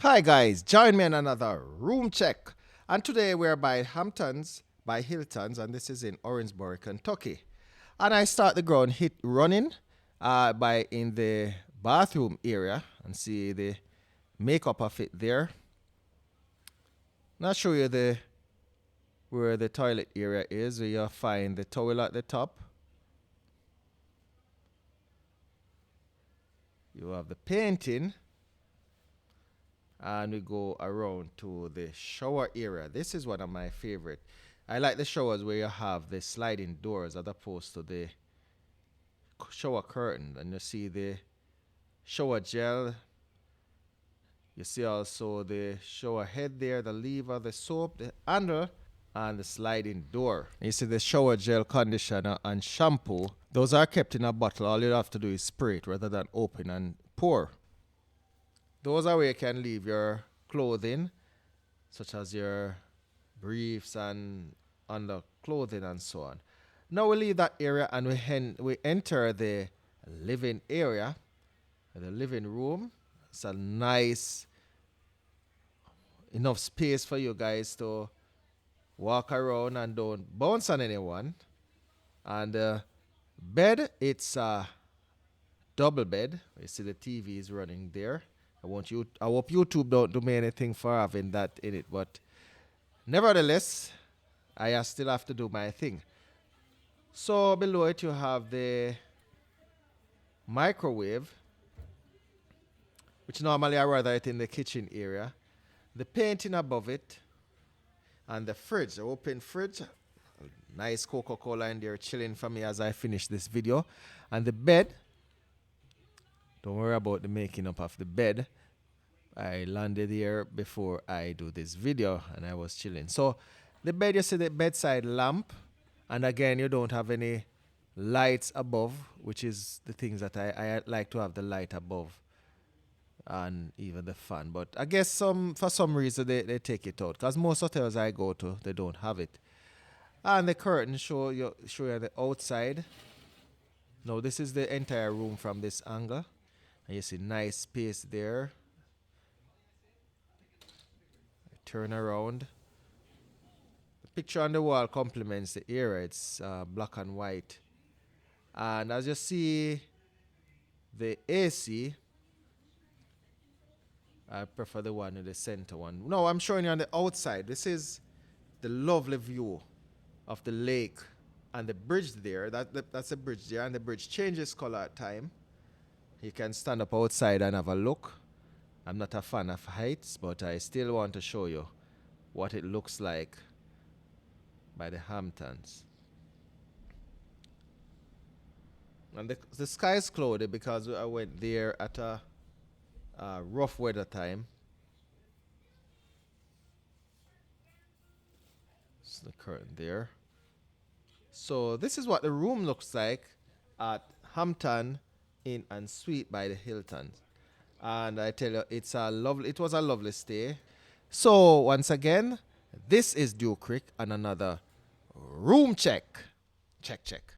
Hi guys, join me in another room check. And today we're by Hamptons, by Hilton's, and this is in Orangeburg, Kentucky. And I start the ground hit running by in the bathroom area and see the makeup of it there. Now show you the where the toilet area is, where you'll find the towel at the top. You have the painting. And we go around to the shower area. This is one of my favorite. I like the showers where you have the sliding doors as opposed to the shower curtain. And you see the shower gel. You see also the shower head there, the lever, the soap, the handle, and the sliding door. You see the shower gel, conditioner, and shampoo. Those are kept in a bottle. All you have to do is spray it rather than open and pour. Those are where you can leave your clothing, such as your briefs and underclothing and so on. Now we leave that area and we enter the living area, the living room. It's a nice, enough space for you guys to walk around and don't bounce on anyone. And bed, it's a double bed. You see the TV is running there. I hope YouTube don't do me anything for having that in it, but nevertheless, I still have to do my thing. So below it you have the microwave, which normally I rather it in the kitchen area. The painting above it, and the fridge, the open fridge. Nice Coca-Cola in there chilling for me as I finish this video. And the bed. Don't worry about the making up of the bed. I landed here before I do this video and I was chilling. So the bed, you see the bedside lamp. And again, you don't have any lights above, which is the things that I like to have the light above. And even the fan. But I guess for some reason they take it out. Because most hotels I go to, they don't have it. And the curtain show you the outside. Now this is the entire room from this angle. And you see nice space there. Turn around. The picture on the wall complements the area. It's black and white. And as you see, the AC, I prefer the one in the center one. No, I'm showing you on the outside. This is the lovely view of the lake and the bridge there. That's a bridge there, and the bridge changes color at time. You can stand up outside and have a look. I'm not a fan of heights, but I still want to show you what it looks like by the Hamptons. And the sky is cloudy because I went there at a rough weather time. It's the curtain there. So this is what the room looks like at Hampton Inn and Suite by the Hilton. And I tell you, it was a lovely stay. So once again, this is Duke Creek and another room check. Check.